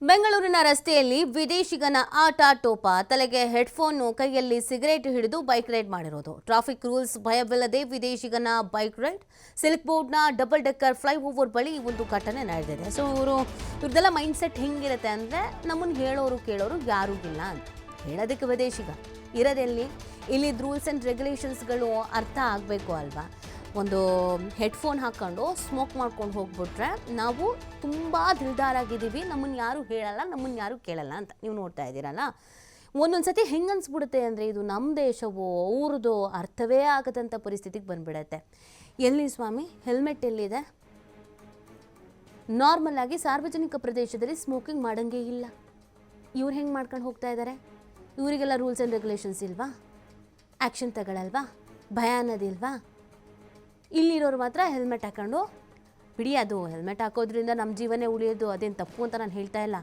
ಬೆಂಗಳೂರಿನ ರಸ್ತೆಯಲ್ಲಿ ವಿದೇಶಿಗನ ಆಟಾಟೋಪ ತಲೆಗೆ ಹೆಡ್ಫೋನ್ ಕೈಯಲ್ಲಿ ಸಿಗರೇಟ್ ಹಿಡಿದು ಬೈಕ್ ರೈಡ್ ಮಾಡಿರೋದು. ಟ್ರಾಫಿಕ್ ರೂಲ್ಸ್ ಭಯವಿಲ್ಲದೆ ವಿದೇಶಿಗನ ಬೈಕ್ ರೈಡ್. ಸಿಲ್ಕ್ ಬೋರ್ಡ್ನ ಡಬಲ್ ಡೆಕ್ಕರ್ ಫ್ಲೈಓವರ್ ಬಳಿ ಒಂದು ಘಟನೆ ನಡೆದಿದೆ. ಸೊ ಇವ್ರದೆಲ್ಲ ಮೈಂಡ್ ಸೆಟ್ ಹೆಂಗಿರುತ್ತೆ ಅಂದರೆ, ನಮ್ಮನ್ನು ಹೇಳೋರು ಕೇಳೋರು ಯಾರೂ ಇಲ್ಲ ಅಂತ. ಹೇಳೋದಕ್ಕೆ ವಿದೇಶಿಗ ಇರೋದೆಲ್ಲಿ? ಇಲ್ಲಿದ್ದ ರೂಲ್ಸ್ ಆ್ಯಂಡ್ ರೆಗ್ಯುಲೇಷನ್ಸ್ಗಳು ಅರ್ಥ ಆಗಬೇಕು ಅಲ್ವಾ? ಒಂದು ಹೆಡ್ಫೋನ್ ಹಾಕ್ಕೊಂಡು ಸ್ಮೋಕ್ ಮಾಡ್ಕೊಂಡು ಹೋಗ್ಬಿಟ್ರೆ ನಾವು ತುಂಬ ದಿಲ್ದಾರಾಗಿದ್ದೀವಿ, ನಮ್ಮನ್ನು ಯಾರೂ ಹೇಳಲ್ಲ, ನಮ್ಮನ್ನು ಯಾರೂ ಕೇಳಲ್ಲ ಅಂತ ನೀವು ನೋಡ್ತಾ ಇದ್ದೀರಲ್ಲ. ಒಂದೊಂದು ಸತಿ ಹೆಂಗೆ ಅನಿಸ್ಬಿಡುತ್ತೆ ಅಂದರೆ, ಇದು ನಮ್ಮ ದೇಶವೋ ಅವ್ರದ್ದು ಅರ್ಥವೇ ಆಗದಂಥ ಪರಿಸ್ಥಿತಿಗೆ ಬಂದುಬಿಡತ್ತೆ. ಎಲ್ಲಿ ಸ್ವಾಮಿ ಹೆಲ್ಮೆಟ್ ಎಲ್ಲಿದೆ? ನಾರ್ಮಲ್ ಆಗಿ ಸಾರ್ವಜನಿಕ ಪ್ರದೇಶದಲ್ಲಿ ಸ್ಮೋಕಿಂಗ್ ಮಾಡೋಂಗೇ ಇಲ್ಲ. ಇವ್ರು ಹೆಂಗೆ ಮಾಡ್ಕೊಂಡು ಹೋಗ್ತಾ ಇದ್ದಾರೆ? ಇವರಿಗೆಲ್ಲ ರೂಲ್ಸ್ ಆ್ಯಂಡ್ ರೆಗ್ಯುಲೇಷನ್ಸ್ ಇಲ್ವಾ? ಆ್ಯಕ್ಷನ್ ತಗೊಳ್ಳಲ್ವಾ? ಭಯ ಅನ್ನೋದಿಲ್ವಾ? ಇಲ್ಲಿರೋರು ಮಾತ್ರ ಹೆಲ್ಮೆಟ್ ಹಾಕೊಂಡು ಬಿಡಿ. ಅದು ಹೆಲ್ಮೆಟ್ ಹಾಕೋದ್ರಿಂದ ನಮ್ಮ ಜೀವನೇ ಉಳಿಯೋದು ಅದೇನು ತಪ್ಪು ಅಂತ ನಾನು ಹೇಳ್ತಾ ಇಲ್ಲ.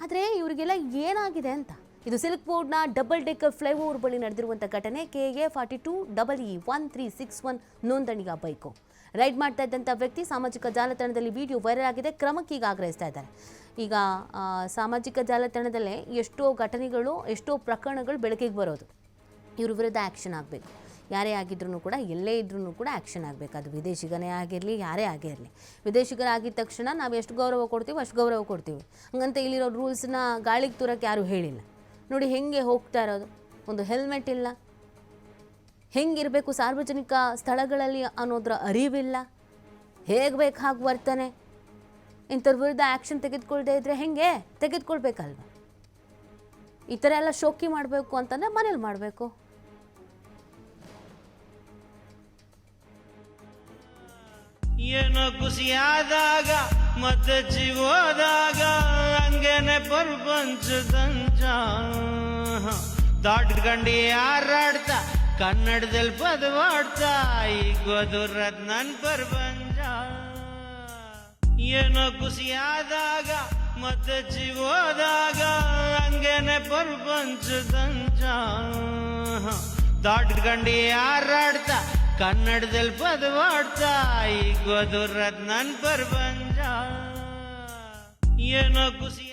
ಆದರೆ ಇವರಿಗೆಲ್ಲ ಏನಾಗಿದೆ ಅಂತ. ಇದು ಸಿಲ್ಕ್ ಬೋರ್ಡ್ನ ಡಬಲ್ ಡೆಕ್ಕರ್ ಫ್ಲೈಓವರ್ ಬಳಿ ನಡೆದಿರುವಂಥ ಘಟನೆ. KA 42EE1361 ನೋಂದಣಿಯ ಬೈಕು. ರೈಡ್ ಮಾಡ್ತಾ ಇದ್ದಂಥ ವ್ಯಕ್ತಿ ಸಾಮಾಜಿಕ ಜಾಲತಾಣದಲ್ಲಿ ವಿಡಿಯೋ ವೈರಲ್ ಆಗಿದೆ. ಕ್ರಮಕ್ಕೆ ಈಗ ಆಗ್ರಹಿಸ್ತಾ ಇದ್ದಾರೆ. ಈಗ ಸಾಮಾಜಿಕ ಜಾಲತಾಣದಲ್ಲೇ ಎಷ್ಟೋ ಘಟನೆಗಳು, ಎಷ್ಟೋ ಪ್ರಕರಣಗಳು ಬೆಳಕಿಗೆ ಬರೋದು. ಇವ್ರ ವಿರುದ್ಧ ಆ್ಯಕ್ಷನ್ ಆಗಬೇಕು. ಯಾರೇ ಆಗಿದ್ರೂ ಕೂಡ, ಎಲ್ಲೇ ಇದ್ರೂ ಕೂಡ ಆ್ಯಕ್ಷನ್ ಆಗಬೇಕು. ಅದು ವಿದೇಶಿಗನೇ ಆಗಿರಲಿ, ಯಾರೇ ಆಗಿರಲಿ. ವಿದೇಶಿಗರಾಗಿದ್ದ ತಕ್ಷಣ ನಾವು ಎಷ್ಟು ಗೌರವ ಕೊಡ್ತೀವಿ ಅಷ್ಟು ಗೌರವ ಕೊಡ್ತೀವಿ. ಹಂಗಂತ ಇಲ್ಲಿರೋ ರೂಲ್ಸ್ನ ಗಾಳಿಗೆ ತೂರಕ್ಕೆ ಯಾರೂ ಹೇಳಿಲ್ಲ. ನೋಡಿ ಹೆಂಗೆ ಹೋಗ್ತಾ ಇರೋದು. ಒಂದು ಹೆಲ್ಮೆಟ್ ಇಲ್ಲ, ಹೆಂಗಿರಬೇಕು ಸಾರ್ವಜನಿಕ ಸ್ಥಳಗಳಲ್ಲಿ ಅನ್ನೋದ್ರ ಅರಿವಿಲ್ಲ. ಹೇಗೆ ಬೇಕು ಹಾಗೆ ವರ್ತನೆ. ಇಂಥವ್ರ ವಿರುದ್ಧ ಆ್ಯಕ್ಷನ್ ತೆಗೆದುಕೊಳ್ಳದೆ ಇದ್ದರೆ ಹೆಂಗೆ? ತೆಗೆದುಕೊಳ್ಬೇಕಲ್ವ. ಈ ಥರ ಎಲ್ಲ ಶೋಕಿ ಮಾಡಬೇಕು ಅಂತಂದರೆ ಮನೇಲಿ ಮಾಡಬೇಕು. ಏನೋ ಖುಷಿಯಾದಾಗ ಮತ್ತೆ ಜೀವೋದಾಗ ಹಂಗೇನೆ ಪ್ರಪಂಚದಂಜ ದಾಟ್ಕಂಡು ಯಾರಾಡ್ತಾ ಕನ್ನಡದಲ್ಲಿ ಪದವಾಡ್ತಾ ಈಗ ಓದುರದ್ ನನ್ ಪ್ರಪಂಚ. ಏನೋ ಖುಷಿಯಾದಾಗ ಮತ್ತೆ ಜೀವೋದಾಗ ಹಂಗೇನೆ ಪ್ರಪಂಚದಂಜ ದಾಟ್ಕಂಡು ಯಾರಾಡ್ತಾ ಕನ್ನಡದಲ್ಲಿ ಪದವಾಡ್ತಾ ಈಗ ಓದುರದ್ ನನ್ ಪ್ರಪಂಚ. ಏನೋ ಖುಷಿ